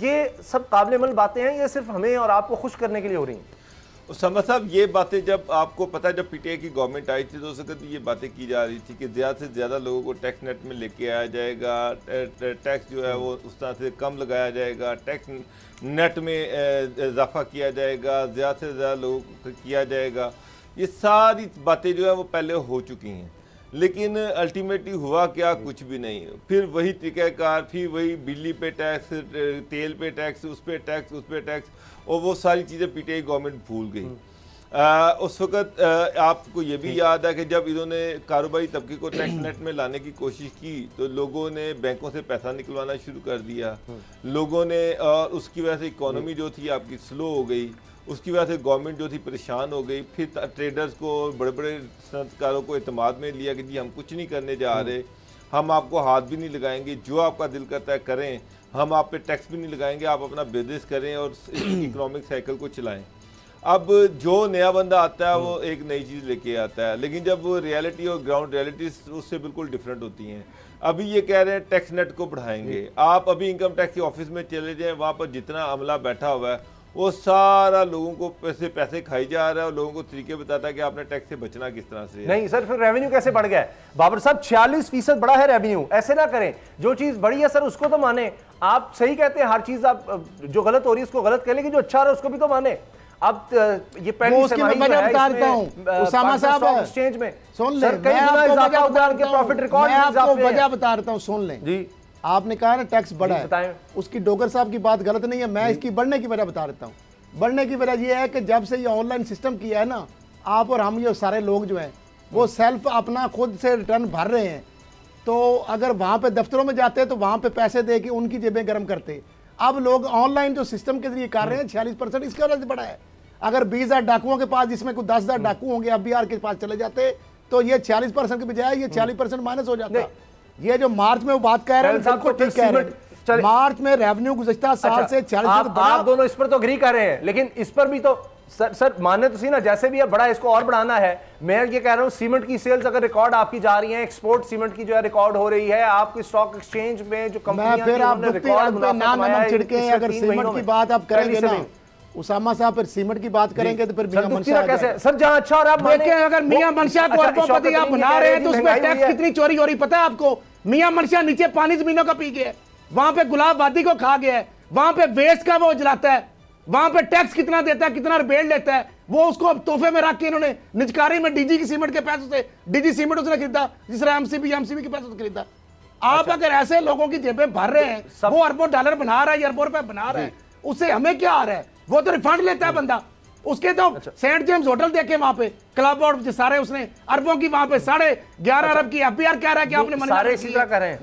ये सब काबिल अमल बातें हैं, ये सिर्फ हमें और आपको खुश करने के लिए हो रही हैं? उसामा साहब, ये बातें जब आपको पता है, जब PTI की गवर्नमेंट आई थी तो उस वक्त ये बातें की जा रही थी कि ज़्यादा से ज़्यादा लोगों को टैक्स नेट में लेके आया जाएगा, टैक्स जो है वो उस तरह से कम लगाया जाएगा, टैक्स नेट में इजाफा किया जाएगा, ज़्यादा से ज़्यादा लोगों को किया जाएगा। ये सारी बातें जो है वो पहले हो चुकी हैं, लेकिन अल्टीमेटली हुआ क्या, कुछ भी नहीं। फिर वही तरीक़ाकार, फिर वही बिजली पे टैक्स, तेल पे टैक्स, उस पे टैक्स, उस पे टैक्स, और वो सारी चीज़ें PTI गवर्नमेंट भूल गई। उस वक़्त आपको ये भी याद है कि जब इन्होंने कारोबारी तबके को टैक्स नेट में लाने की कोशिश की तो लोगों ने बैंकों से पैसा निकलवाना शुरू कर दिया, लोगों ने, और उसकी वजह से इकोनॉमी जो थी आपकी स्लो हो गई, उसकी वजह से गवर्नमेंट जो थी परेशान हो गई। फिर ट्रेडर्स को, बड़े बड़े सनतकारों को एतमाद में लिया कि जी हम कुछ नहीं करने जा रहे, हम आपको हाथ भी नहीं लगाएंगे, जो आपका दिल करता है करें, हम आप पे टैक्स भी नहीं लगाएंगे, आप अपना बिजनेस करें और इकोनॉमिक साइकिल को चलाएं। अब जो नया बंदा आता है वो एक नई चीज़ लेके आता है, लेकिन जब वो रियलिटी और ग्राउंड रियलिटी उससे बिल्कुल डिफरेंट होती हैं। अभी ये कह रहे हैं टैक्स नेट को बढ़ाएंगे, आप अभी इनकम टैक्स के ऑफिस में चले जाएं, वहाँ पर जितना अमला बैठा हुआ है वो सारा लोगों को पैसे खाई जा रहा है और लोगों को तरीके बताता है कि आपने टैक्स से बचना किस तरह से। नहीं सर, फिर रेवेन्यू कैसे बढ़ गया है? बाबर साहब 46% बढ़ा है रेवेन्यू, ऐसे ना करें, जो चीज बढ़ी है सर उसको तो माने। आप सही कहते हैं, हर चीज आप जो गलत हो रही है उसको गलत कह, लेकिन जो अच्छा रहा है उसको भी तो माने। अब ये पहली उसकी मैं बताता हूं उसामा साहब, एक्सचेंज में सुन ले, मैं आपको वजह बता रहा हूं, सुन लें जी। आपने कहा ना टैक्स बढ़ा है, उसकी डोगर साहब की बात गलत नहीं है, मैं इसकी बढ़ने की वजह बता देता हूँ। बढ़ने की वजह यह है कि जब से ये ऑनलाइन सिस्टम किया है ना, आप और हम ये सारे लोग जो हैं वो सेल्फ अपना खुद से रिटर्न भर रहे हैं, तो अगर वहाँ पे दफ्तरों में जाते हैं तो वहाँ पे पैसे दे के उनकी जेबें गर्म करते। अब लोग ऑनलाइन जो सिस्टम के जरिए कर रहे हैं 46% इसकी वजह से बढ़ा है। अगर 20,000 डाकुओं के पास, जिसमें कुछ 10,000 डाकू होंगे FBR के पास चले जाते तो ये 40% के बजाय ये 40% माइनस हो जाता। ये जो मार्च में वो बात कह रहे हैं बिल्कुल ठीक कह रहे हैं, मार्च में रेवेन्यू गुज़श्ता साल से 40%। आप दोनों इस पर तो अग्री कर रहे हैं, लेकिन इस पर भी तो सर माने तो सही ना, जैसे भी है बड़ा, इसको और बढ़ाना है। मैं ये कह रहा हूँ सीमेंट की सेल्स अगर रिकॉर्ड आपकी जा रही है, एक्सपोर्ट सीमेंट की जो है रिकॉर्ड हो रही है, आपकी स्टॉक एक्सचेंज में जो कंपनियां छिड़के, अगर सीमेंट की बात आप करेंगे ना उसामा साहब, फिर सीमेंट की बात करेंगे तो फिर मियां मनशा कैसे सर, जहां अच्छा और आप देखें, अगर मियां मनशा को अरबोपति आप बना रहे हैं तो उसमें टैक्स कितनी चोरी हो रही पता है आपको? मियां मनशा नीचे पानी जमीनों का पी गया है, वहां पे गुलाब वादी को खा गया है, वहां पे वेस्ट का वो जलाता है, वहां पे टैक्स कितना देता है, कितना रिबेट लेता है, वो उसको तोहफे में रख के इन्होंने निजकारी में DG की सीमेंट के पैसों से, DG सीमेंट उसने खरीदा जिस तरह MCB के पैसों से खरीदा। आप अगर ऐसे लोगों की जेबें भर रहे हैं, वो अरबों डॉलर बना रहा है, अरबों रुपए बना रहा है, उससे हमें क्या आ रहा है? वो तो रिफंड लेता है बंदा, उसके तो सेंट जेम्स होटल देखे वहां पे क्लब और सारे उसने अरबों की वहां पे 11.5 अरब की FBR कह रहा है कि आपने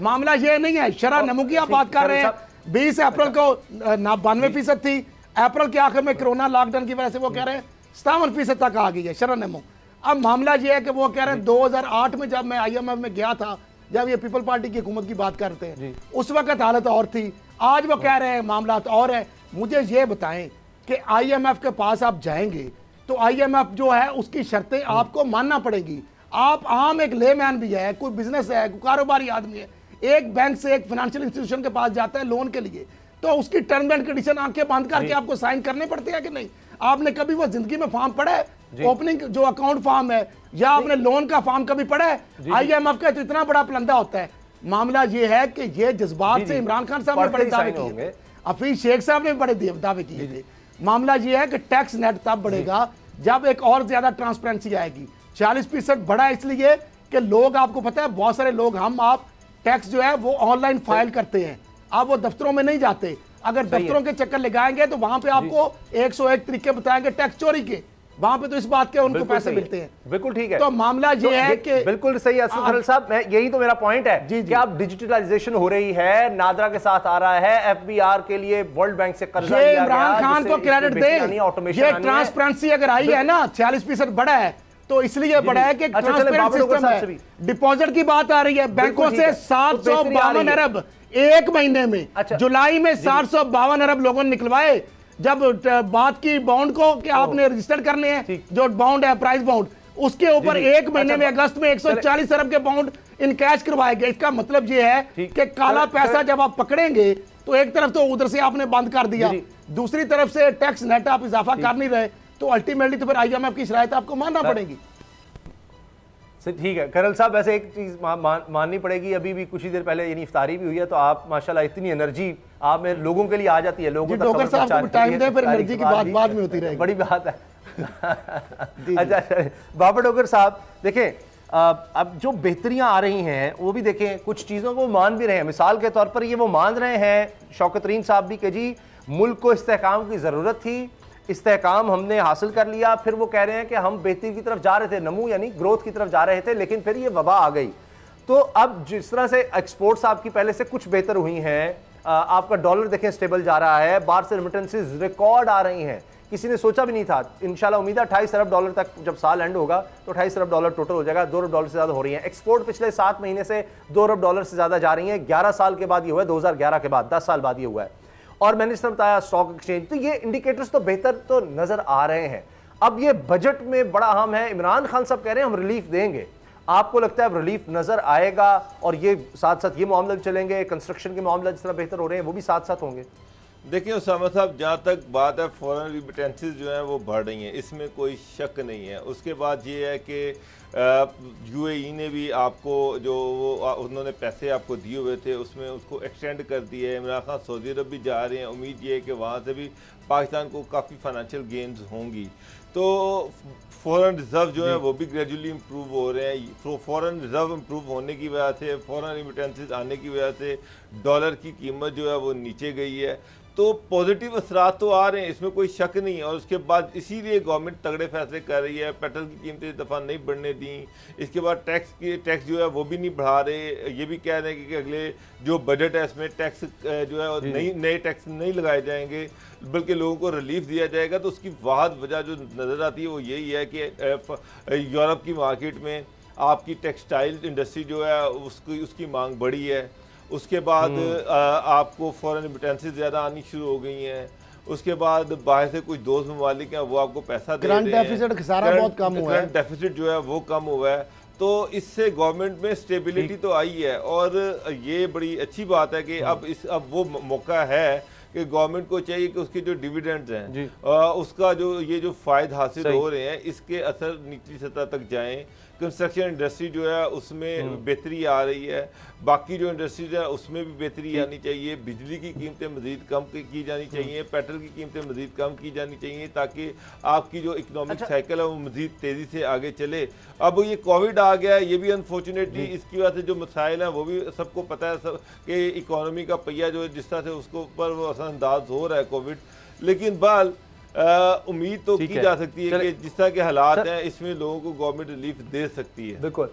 मामला ये नहीं है। शरह नमू की आप बात कर रहे हैं, 20 अप्रैल को 92% थी, अप्रैल के आखिर में कोरोना लॉकडाउन की वजह से वो कह रहे हैं 57% तक आ गई है शरह नमू। अब मामला ये है कि वो कह रहे हैं 2008 में जब मैं IMF में गया था, जब ये पीपल पार्टी की हुकूमत की बात करते हैं, उस वक्त हालत और थी, आज वो कह रहे हैं मामला और है। मुझे ये बताएं कि IMF के पास आप जाएंगे तो IMF जो है उसकी शर्तें आपको मानना पड़ेगी। आप आम एक लेमैन भी है, कोई बिजनेस है, कोई कारोबारी आदमी है, एक बैंक से एक फाइनेंशियल इंस्टीट्यूशन के पास जाता है लोन के लिए, तो उसकी टर्म एंड कंडीशन आंखें बंद करके आपको साइन करने पड़ते हैं कि नहीं? आपने कभी वो जिंदगी में फॉर्म पढ़ा है, ओपनिंग जो अकाउंट फॉर्म है, या आपने लोन का फॉर्म कभी पढ़ा है? IMF का तो इतना बड़ा प्लंदा होता है। मामला ये है कि ये जज्बात से इमरान खान साहब ने बड़े दावे किए थे, हफीज शेख साहब ने बड़े दावे किए थे। मामला ये है कि टैक्स नेट तब बढ़ेगा जब एक और ज्यादा ट्रांसपेरेंसी आएगी। 40% बढ़ा इसलिए कि लोग, आपको पता है बहुत सारे लोग, हम आप टैक्स जो है वो ऑनलाइन फाइल करते हैं, आप वो दफ्तरों में नहीं जाते। अगर दफ्तरों के चक्कर लगाएंगे तो वहां पे आपको 101 तरीके बताएंगे टैक्स चोरी के, वहां पे तो इस बात के उनको पैसे मिलते हैं। बिल्कुल ठीक है। तो मामला ये है कि बिल्कुल सही है असद खरल साहब, मैं यही तो मेरा पॉइंट है कि अब डिजिटलाइजेशन हो रही है, नादरा के साथ आ रहा है, FBR के लिए वर्ल्ड बैंक से कर्जा लिया गया, इमरान खान को क्रेडिट दे, ये ट्रांसपेरेंसी अगर आई है ना 40% बढ़ा है तो इसलिए बढ़ा है कि ट्रांसपेरेंट सिस्टम है। डिपॉजिट की बात आ रही है बैंकों से 752 अरब एक महीने में, जुलाई में 752 अरब लोगों ने निकलवाए। जब बात की बॉन्ड को कि आपने रजिस्टर करने हैं, जो बॉन्ड है प्राइस बॉन्ड, उसके ऊपर एक महीने में अगस्त में 140 अरब के बॉन्ड इन कैश करवाए गए। इसका मतलब ये है कि काला पैसा जब आप पकड़ेंगे तो एक तरफ तो उधर से आपने बंद कर दिया, दूसरी तरफ से टैक्स नेट आप इजाफा कर नहीं रहे, तो अल्टीमेटली तो फिर IMF की शरायत आपको मानना पड़ेगी। ठीक है खरल साहब, वैसे एक चीज माननी पड़ेगी, अभी भी कुछ ही देर पहले यानी इफ्तारी भी हुई है, तो आप माशाल्लाह इतनी एनर्जी आप में लोगों के लिए आ जाती है, लोगों तक साहब को टाइम दे, फिर एनर्जी की बात बाद में होती रहेगी, बड़ी बात है। अच्छा बाबर डोगर साहब देखें, अब जो बेहतरियां आ रही हैं वो भी देखें, कुछ चीज़ों को मान भी रहे हैं। मिसाल के तौर पर ये वो मान रहे हैं शौकत तरीन साहब भी कि जी मुल्क को इस्तेहकाम की ज़रूरत थी, इस्तेहकाम हमने हासिल कर लिया। फिर वो कह रहे हैं कि हम बेहतरी की तरफ जा रहे थे, नमू यानी ग्रोथ की तरफ जा रहे थे, लेकिन फिर ये वबा आ गई। तो अब जिस तरह से एक्सपोर्ट्स आपकी पहले से कुछ बेहतर हुई हैं, आपका डॉलर देखें स्टेबल जा रहा है, बाहर से रेमिटेंसेस रिकॉर्ड आ रही हैं, किसी ने सोचा भी नहीं था। इंशाल्लाह उम्मीद है 28 अरब डॉलर तक जब साल एंड होगा तो 28 अरब डॉलर टोटल हो जाएगा, 2 अरब डॉलर से ज़्यादा हो रही है। एक्सपोर्ट पिछले 7 महीने से 2 अरब डॉलर से ज़्यादा जा रही है, 11 साल के बाद ये हुआ है, 2011 के बाद 10 साल बाद ये हुआ है। और मैंने इस तरह बताया स्टॉक एक्सचेंज, तो ये इंडिकेटर्स तो बेहतर तो नजर आ रहे हैं। अब ये बजट में बड़ा अहम है, इमरान खान साहब कह रहे हैं हम रिलीफ देंगे, आपको लगता है रिलीफ नजर आएगा? और ये साथ साथ ये मामले चलेंगे, कंस्ट्रक्शन के मामले जिस तरह बेहतर हो रहे हैं वो भी साथ साथ होंगे? देखिए उसामा साहब, जहाँ तक बात है फॉरेन रिमिटेंसेस जो हैं वो बढ़ रही हैं, इसमें कोई शक नहीं है। उसके बाद ये है कि UAE ने भी आपको जो वो उन्होंने पैसे आपको दिए हुए थे उसमें उसको एक्सटेंड कर दिए है। इमरान खान सऊदी अरब भी जा रहे हैं, उम्मीद ये है कि वहाँ से भी पाकिस्तान को काफ़ी फाइनेंशियल गेन्स होंगी। तो फॉरेन रिज़र्व जो है वो भी ग्रेजुअली इम्प्रूव हो रहे हैं। फॉरेन रिज़र्व इम्प्रूव होने की वजह से, फॉरेन रिमिटेंसेस आने की वजह से डॉलर की कीमत जो है वो नीचे गई है। तो पॉजिटिव असरात तो आ रहे हैं, इसमें कोई शक नहीं है। और उसके बाद इसीलिए गवर्नमेंट तगड़े फैसले कर रही है, पेट्रोल की कीमतें दफ़ा नहीं बढ़ने दी। इसके बाद टैक्स जो है वो भी नहीं बढ़ा रहे, ये भी कह रहे हैं कि अगले जो बजट है इसमें टैक्स जो है नए टैक्स नहीं लगाए जाएंगे, बल्कि लोगों को रिलीफ दिया जाएगा। तो उसकी वाहद वजह जो नज़र आती है वो यही है कि यूरोप की मार्केट में आपकी टेक्सटाइल इंडस्ट्री जो है उसकी मांग बढ़ी है। उसके बाद आपको फॉरेन रिमिटेंसेस ज़्यादा आनी शुरू हो गई हैं। उसके बाद बाहर से कुछ दोस्त ममालिक हैं वो आपको पैसा दे रहे हैं, करंट डेफिसिट जो है वो कम हुआ है। तो इससे गवर्नमेंट में स्टेबिलिटी तो आई है। और ये बड़ी अच्छी बात है कि अब वो मौका है कि गवर्नमेंट को चाहिए कि उसके जो डिविडेंड्स हैं उसका जो फ़ायदे हासिल हो रहे हैं इसके असर निचली सतह तक जाएं। कंस्ट्रक्शन इंडस्ट्री जो है उसमें बेहतरी आ रही है, बाकी जो इंडस्ट्रीज है उसमें भी बेहतरी आनी चाहिए। बिजली की कीमतें मज़ीद कम की जानी चाहिए, पेट्रोल की कीमतें मज़ीद कम की जानी चाहिए, ताकि आपकी जो इकोनॉमिक साइकिल है वो मज़ीद तेज़ी से आगे चले। अब ये कोविड आ गया है, ये भी अनफॉर्चुनेटली इसकी वजह से जो मसाइल हैं वो भी सबको पता है कि इकोनॉमी का पहिया जो है जिस तरह से उसको ऊपर वो असरअंदाज हो रहा है कोविड। लेकिन बाल उम्मीद तो की जा सकती है कि जिस तरह के हालात हैं इसमें लोगों को गवर्नमेंट रिलीफ दे सकती है। बिल्कुल।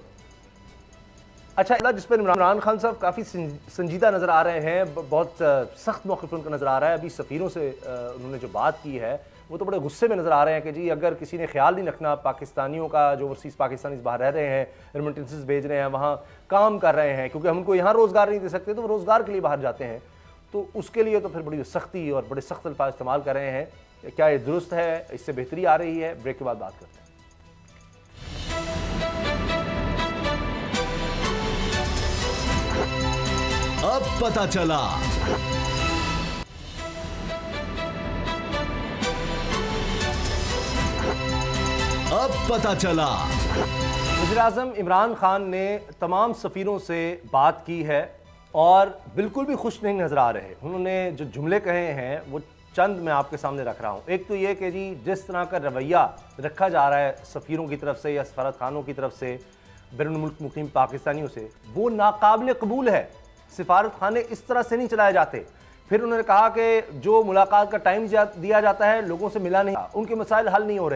अच्छा, जिस पर इमरान खान साहब काफ़ी संजीदा नज़र आ रहे हैं, बहुत सख्त मौक़िफ़ उनका नज़र आ रहा है। अभी सफ़ीरों से उन्होंने जो बात की है वो तो बड़े गुस्से में नज़र आ रहे हैं कि जी अगर किसी ने ख्याल नहीं रखना पाकिस्तानियों का, जो ओवरसीज़ पाकिस्तानी बाहर रह रहे हैं, रेमिटेंसेस भेज रहे हैं, वहाँ काम कर रहे हैं, क्योंकि हम उनको यहाँ रोज़गार नहीं दे सकते तो वो रोज़गार के लिए बाहर जाते हैं, तो उसके लिए तो फिर बड़ी सख्ती और बड़े सख्त अल्फाज इस्तेमाल कर रहे हैं। क्या ये दुरुस्त है? इससे बेहतरी आ रही है? ब्रेक के बाद बात करते हैं। अब पता चला। पता चला। वज़ीर-ए-आज़म इमरान खान ने तमाम सफ़ीरों से बात की है और बिल्कुल भी खुश नहीं नज़र आ रहे। उन्होंने जो जुमले कहे हैं वो चंद मैं आपके सामने रख रहा हूँ। एक तो ये कि जी जिस तरह का रवैया रखा जा रहा है सफ़ीरों की तरफ से या सफारत खानों की तरफ से बैरून मुल्क मुकीम पाकिस्तानियों से, वो नाकाबिल कबूल है। सफारत खाने इस तरह से नहीं चलाए जाते। फिर उन्होंने कहा कि जो मुलाकात का टाइम दिया जाता है लोगों से मिला नहीं, उनके मसाइल हल नहीं हो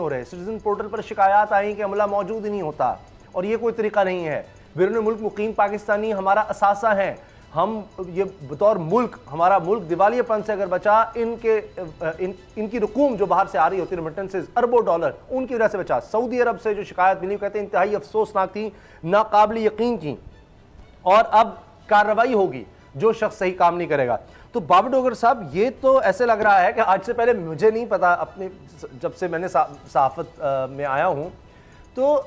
रहे। सिटीजन पोर्टल पर शिकायत आई कि अमला मौजूद ही नहीं होता और ये कोई तरीका नहीं है। बैरून मुल्क मुकीम पाकिस्तानी हमारा असासा है। हम ये बतौर मुल्क, हमारा मुल्क दिवालियापन से अगर बचा, इनकी रकूम जो बाहर से आ रही होती है रेमिटेंसेस अरबों डॉलर, उनकी वजह से बचा। सऊदी अरब से जो शिकायत मिली कहते हैं इंतहाई अफसोसनाक थी, नाकाबिल यकीन थी और अब कार्रवाई होगी जो शख्स सही काम नहीं करेगा। तो बाबर डोगर साहब, ये तो ऐसे लग रहा है कि आज से पहले मुझे नहीं पता, अपने जब से मैंने सहाफत में आया हूँ तो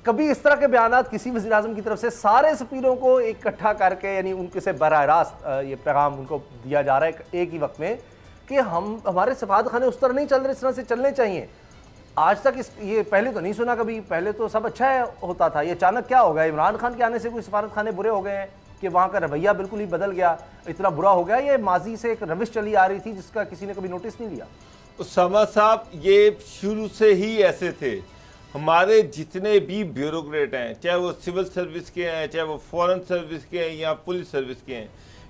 कभी इस तरह के बयानात किसी वज़ीर-ए-आज़म की तरफ से सारे सफ़ीरों को इकट्ठा करके, यानी उनके से बराह रास्त ये पैगाम उनको दिया जा रहा है एक ही वक्त में कि हमारे सफारत खाने उस तरह नहीं चल रहे, इस तरह से चलने चाहिए। आज तक ये पहले तो नहीं सुना कभी, पहले तो सब अच्छा होता था। ये अचानक क्या हो गया? इमरान खान के आने से कोई सफारत खाने बुरे हो गए हैं कि वहाँ का रवैया बिल्कुल ही बदल गया, इतना बुरा हो गया? ये माजी से एक रविश चली आ रही थी जिसका किसी ने कभी नोटिस नहीं लिया? उसामा साहब, ये शुरू से ही ऐसे थे। हमारे जितने भी ब्यूरोक्रेट हैं, चाहे वो सिविल सर्विस के हैं, चाहे वो फॉरेन सर्विस के हैं या पुलिस सर्विस के हैं,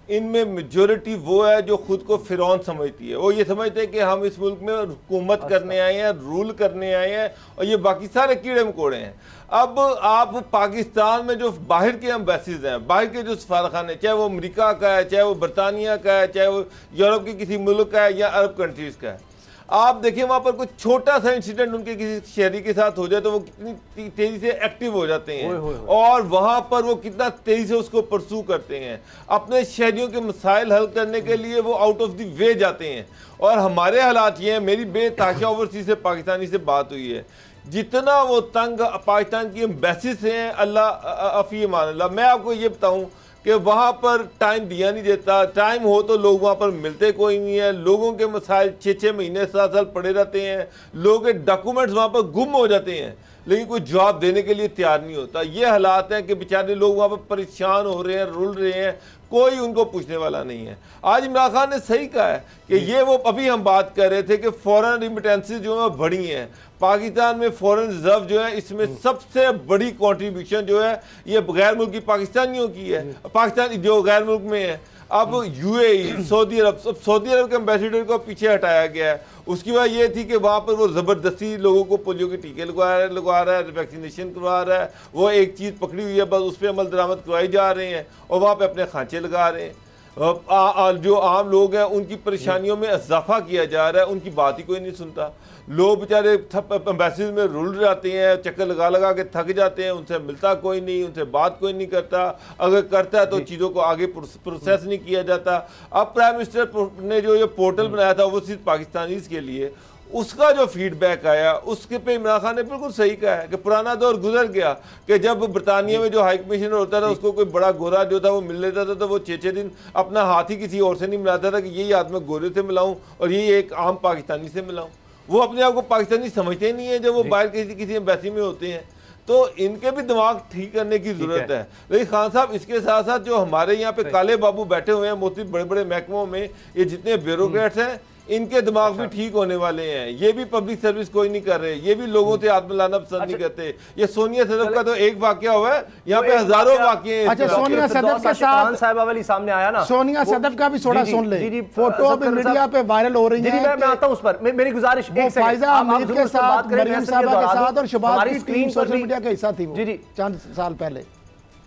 इनमें मेजॉरिटी वो है जो खुद को फिरौन समझती है। वो ये समझते हैं कि हम इस मुल्क में हुकूमत करने आए हैं, रूल करने आए हैं और ये बाकी सारे कीड़े मकोड़े हैं। अब आप पाकिस्तान में जो बाहर के एम्बेसीज हैं, बाहर के जो सफारतखाने, चाहे वो अमेरिका का है, चाहे वो बरतानिया का है, चाहे वो यूरोप के किसी मुल्क का है या अरब कंट्रीज़ का है, आप देखिए वहाँ पर कुछ छोटा सा इंसिडेंट उनके किसी शहरी के साथ हो जाए तो वो कितनी तेज़ी से एक्टिव हो जाते हैं और वहाँ पर वो कितना तेज़ी से उसको परसू करते हैं। अपने शहरियों के मसाइल हल करने के लिए वो आउट ऑफ द वे जाते हैं। और हमारे हालात ये हैं, मेरी बेतहाशा ओवरसीज से पाकिस्तानी से बात हुई है, जितना वो तंग पाकिस्तान की एम्बेसी से हैं, अल्लाह अफ़ी अमान अल्लाह। मैं आपको ये बताऊँ कि वहाँ पर टाइम दिया नहीं देता। टाइम हो तो लोग वहाँ पर मिलते कोई नहीं है। लोगों के मसाइल 6-6 महीने 7 साल पड़े रहते हैं। लोगों के डॉक्यूमेंट्स वहाँ पर गुम हो जाते हैं लेकिन कोई जवाब देने के लिए तैयार नहीं होता। ये हालात हैं कि बेचारे लोग वहाँ पर परेशान हो रहे हैं, रुल रहे हैं, कोई उनको पूछने वाला नहीं है। आज इमरान खान ने सही कहा है कि ये वो अभी हम बात कर रहे थे कि फॉरेन रिमिटेंसेस जो है बढ़ी हैं। पाकिस्तान में फॉरेन रिजर्व जो है, इसमें सबसे बड़ी कंट्रीब्यूशन जो है ये गैर मुल्की पाकिस्तानियों की है, पाकिस्तान जो गैर मुल्क में है। अब यूएई, सऊदी अरब के एम्बेसडर को पीछे हटाया गया है। उसकी वजह ये थी कि वहाँ पर वो ज़बरदस्ती लोगों को पोलियो के टीके लगवा रहा है, वैक्सीनेशन करवा रहा है। वो एक चीज़ पकड़ी हुई है, बस उस पर अमल दरामद करवाई जा रहे हैं और वहाँ पर अपने खांचे लगा रहे हैं। जो आम लोग हैं उनकी परेशानियों में इजाफा किया जा रहा है, उनकी बात ही कोई नहीं सुनता। लोग बेचारे एम्बेसीज में रुल जाते हैं, चक्कर लगा के थक जाते हैं, उनसे मिलता कोई नहीं, उनसे बात कोई नहीं करता। अगर करता है तो चीज़ों को आगे प्रोसेस नहीं किया जाता। अब प्राइम मिनिस्टर ने जो ये पोर्टल बनाया था वो सिर्फ पाकिस्तानीज़ के लिए, उसका जो फीडबैक आया उसके पे इमरान खान ने बिल्कुल सही कहा है कि पुराना दौर गुजर गया कि जब बरतानिया में जो हाई कमिश्नर होता था उसको कोई बड़ा गोरा जो था वो मिल लेता था तो वो 6-6 दिन अपना हाथ ही किसी और से नहीं मिलाता था कि यही हाथ में गोरे से मिलाऊं और यही एक आम पाकिस्तानी से मिलाऊं। वो अपने आप को पाकिस्तानी समझते ही नहीं है जब वो बाहर किसी एम्बेसी में होते हैं। तो इनके भी दिमाग ठीक करने की जरूरत है। लेकिन खान साहब, इसके साथ साथ जो हमारे यहाँ पे काले बाबू बैठे हुए हैं मोस्टली बड़े बड़े महकमों में, ये जितने ब्यूरोक्रेट्स हैं इनके दिमाग भी ठीक होने वाले हैं। ये भी पब्लिक सर्विस कोई नहीं कर रहे, ये भी लोगों से हाथ मिलाना पसंद नहीं करते। ये सोनिया सदफ का तो एक वाकया हुआ है, यहाँ पे हजारों वाकये। अच्छा, सोनिया सदफ के साथ साहिबा वाली सामने आया ना, सोनिया सदफ का भी थोड़ा सुन ले। फोटो अभी मीडिया पे वायरल हो रही है। मैं आता हूं उस पर। मेरी गुजारिश, फायजा अमीर के साथ, मरियम साहबा के साथ और शबाज की टीम सोशल मीडिया का हिस्सा थी वो चंद साल पहले।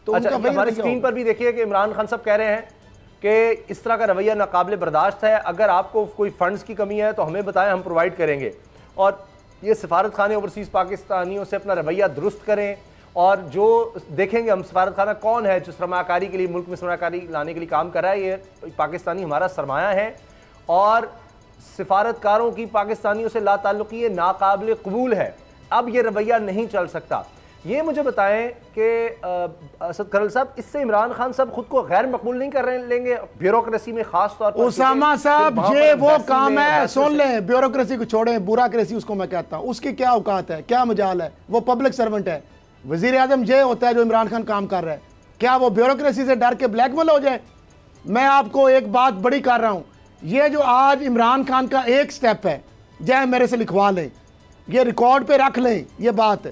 तो हमारी स्क्रीन पर भी देखिए कि इमरान खान साहब कह रहे हैं कि इस तरह का रवैया नाकाबिल बर्दाश्त है। अगर आपको कोई फंड्स की कमी है तो हमें बताएं, हम प्रोवाइड करेंगे। और ये सफारत खाने ओवरसीज़ पाकिस्तानियों से अपना रवैया दुरुस्त करें और जो देखेंगे हम सफारत खाना कौन है जो सरमाकारी के लिए, मुल्क में सरमाकारी लाने के लिए काम कर रहा है। ये पाकिस्तानी हमारा सरमाया है और सफारतकारों की पाकिस्तानियों से लाताल्लुकी नाकाबिल कबूल है। अब ये रवैया नहीं चल सकता। ये मुझे बताएं कि असद कर्नल साहब, इससे इमरान खान साहब खुद को गैर मकबूल नहीं कर रहे लेंगे ब्यूरोक्रेसी में, खास तौर पर उसामा साहब ये वो काम है, सुन लें, ब्यूरोक्रेसी को छोड़ें, ब्यूरोक्रेसी उसको मैं कहता हूं, उसकी क्या औकात है, क्या मजाल है, वो पब्लिक सर्वेंट है। वजीर आजम ये होता है जो इमरान खान काम कर रहा है, क्या वो ब्यूरोक्रेसी से डर के ब्लैकमेल हो जाए? मैं आपको एक बात बड़ी कर रहा हूं, ये जो आज इमरान खान का एक स्टेप है, चाहे मेरे से लिखवा लें, ये रिकॉर्ड पे रख लें, ये बात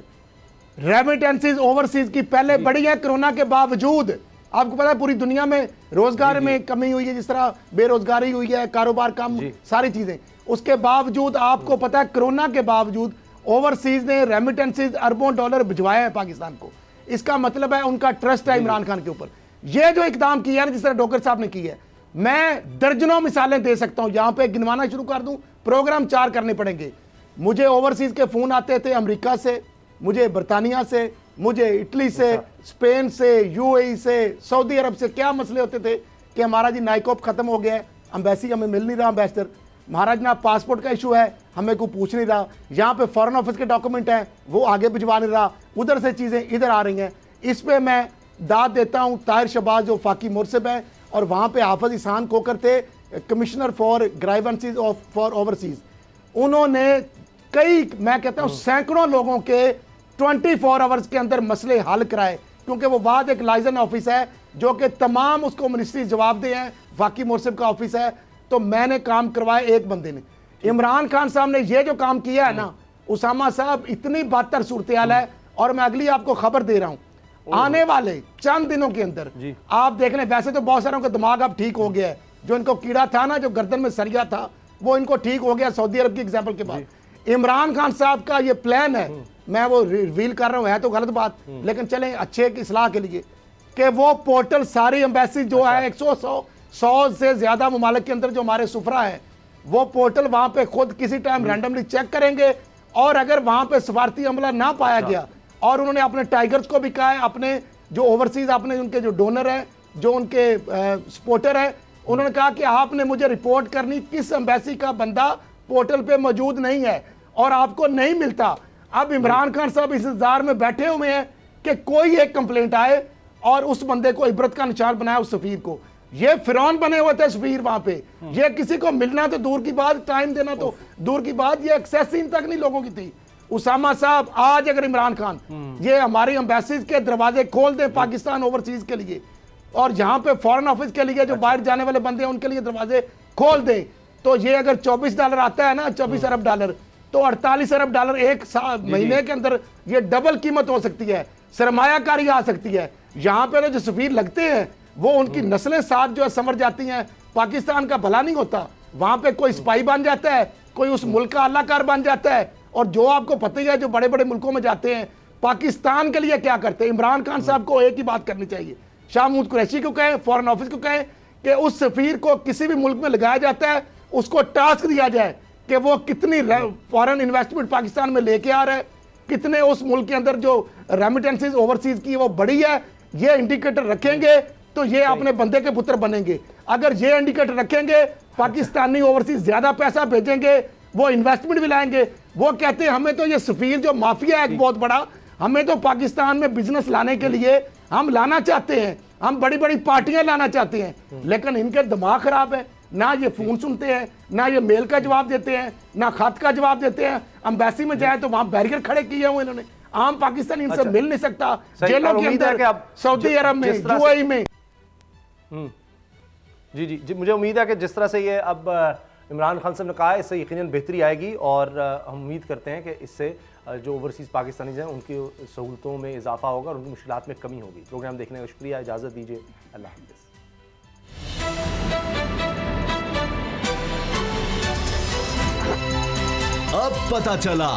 रेमिटेंसेस ओवरसीज की पहले बढ़ी है कोरोना के बावजूद। आपको पता है पूरी दुनिया में रोजगार में कमी हुई है, जिस तरह बेरोजगारी हुई है, कारोबार कम, सारी चीजें, उसके बावजूद आपको पता है कोरोना के बावजूद ओवरसीज ने रेमिटेंसेस अरबों डॉलर भिजवाए हैं पाकिस्तान को। इसका मतलब है उनका ट्रस्ट है इमरान खान के ऊपर। ये जो इकदाम किया है, जिस तरह डॉक्टर साहब ने की है, मैं दर्जनों मिसालें दे सकता हूं, यहां पे गिनवाना शुरू कर दूं, प्रोग्राम 4 करने पड़ेंगे। मुझे ओवरसीज के फोन आते थे अमेरिका से, मुझे बरतानिया से, मुझे इटली से, स्पेन से, यूएई से, सऊदी अरब से। क्या मसले होते थे कि हमारा जी नाइकोप खत्म हो गया है, एम्बेसी हमें मिल नहीं रहा, एम्बेसडर महाराज ना पासपोर्ट का इशू है, हमें कोई पूछ नहीं रहा, यहाँ पे फॉरेन ऑफिस के डॉक्यूमेंट हैं वो आगे भिजवा नहीं रहा, उधर से चीज़ें इधर आ रही हैं। इस पे मैं दाद देता हूँ ताहिर शहबाज जो फाकी मुर्सिब है, और वहाँ पे हाफिज इहसान कोकर थे कमिश्नर फॉर ग्राइवेंसेस फॉर ओवरसीज। उन्होंने कई, मैं कहता हूँ सैकड़ों लोगों के 24 आवर्स के अंदर मसले हल कराए, क्योंकि वो बाद एक लाइजन ऑफिस है जो कि तमाम उसको मिनिस्ट्री जवाब दे हैं, फाकी मुर्सिब का ऑफिस है, तो मैंने काम करवाए एक बंदे ने। इमरान खान साहब ने ये जो काम किया है ना उसामा साहब, इतनी बदतर सूरत हाल है, और मैं अगली आपको खबर दे रहा हूँ, आने वाले चंद दिनों के अंदर आप देख लें, वैसे तो बहुत सारों का दिमाग अब ठीक हो गया है, जो इनको कीड़ा था ना, जो गर्दन में सरिया था, वो इनको ठीक हो गया सऊदी अरब की एग्जाम्पल के बाद। इमरान खान साहब का ये प्लान है, मैं वो रिवील कर रहा हूं, है तो गलत बात, लेकिन चलें अच्छे की इस्लाह के लिए, कि वो पोर्टल सारी एम्बेसी जो है 100 से ज्यादा ममालिक के अंदर जो हमारे सुफरा है, वो पोर्टल वहां पे खुद किसी टाइम रैंडमली चेक करेंगे, और अगर वहां पे सफारती अमला ना पाया गया, और उन्होंने अपने टाइगर्स को भी कहा है, अपने जो ओवरसीज अपने उनके जो डोनर है, जो उनके सपोर्टर है, उन्होंने कहा कि आपने मुझे रिपोर्ट करनी किस एम्बेसी का बंदा पोर्टल पे मौजूद नहीं है और आपको नहीं मिलता। अब इमरान खान साहब इस इंतजार में बैठे हुए हैं कि कोई एक कंप्लेंट आए और उस बंदे को इबरत का निशान बनाया, उस सफीर को। ये फिरौन बने हुए थे सफीर वहां पे, ये किसी को मिलना तो दूर की बात, टाइम देना तो दूर की बात, ये एक्सेस इन तक नहीं लोगों की थी। उसामा साहब, आज अगर इमरान खान ये हमारी एम्बेसीज के दरवाजे खोल दे पाकिस्तान ओवरसीज के लिए, और जहां पे फॉरेन ऑफिस के लिए जो बाहर जाने वाले बंदे हैं उनके लिए दरवाजे खोल दे, तो ये अगर $24 आता है ना, 24 अरब डॉलर, तो 48 अरब डॉलर एक महीने के अंदर ये डबल कीमत हो सकती है, सरमायाकारी आ सकती है। यहाँ पे जो सफीर लगते हैं वो उनकी नस्लें साथ जो है समझ जाती हैं, पाकिस्तान का भला नहीं होता, वहां पे कोई स्पाई बन जाता है, कोई उस मुल्क का अल्लाहकार बन जाता है। और जो आपको पता ही है, जो बड़े बड़े मुल्कों में जाते हैं पाकिस्तान के लिए क्या करते हैं। इमरान खान साहब को एक ही बात करनी चाहिए, शाह महमूद कुरैशी को कहें, फॉरेन ऑफिस को कहें कि उस सफीर को किसी भी मुल्क में लगाया जाता है, उसको टास्क दिया जाए कि वो कितनी फॉरेन इन्वेस्टमेंट पाकिस्तान में लेके आ रहा है, कितने उस मुल्क के अंदर जो रेमिटेंसेस ओवरसीज की वो बड़ी है। ये इंडिकेटर रखेंगे तो ये अपने बंदे के पुत्र बनेंगे। अगर ये इंडिकेटर रखेंगे, पाकिस्तानी ओवरसीज ज्यादा पैसा भेजेंगे, वो इन्वेस्टमेंट भी लाएंगे। वो कहते हैं हमें तो ये सफीर जो माफिया है एक बहुत बड़ा, हमें तो पाकिस्तान में बिजनेस लाने के लिए हम लाना चाहते हैं, हम बड़ी बड़ी पार्टियां लाना चाहते हैं, लेकिन इनके दिमाग खराब है, ना ये फोन सुनते हैं, ना ये मेल का जवाब देते हैं, ना खत का जवाब देते हैं। एम्बेसी में जाए तो वहां बैरियर खड़े किए हुए इन्होंने, आम पाकिस्तानी इनसे मिल नहीं सकता, जेलों के अंदर, सऊदी अरब में, यूएई में। जी जी जी, मुझे उम्मीद है कि जिस तरह से ये अब इमरान खान साहब ने कहा है, इससे यकीनन बेहतरी आएगी, और हम उम्मीद करते हैं कि इससे जो ओवरसीज़ पाकिस्तानीज़ हैं उनकी सहूलतों में इजाफा होगा और उनकी मुश्किलात में कमी होगी। प्रोग्राम देखने का शुक्रिया, इजाज़त दीजिए, अल्लाह हाफ़िज़। अब पता चला।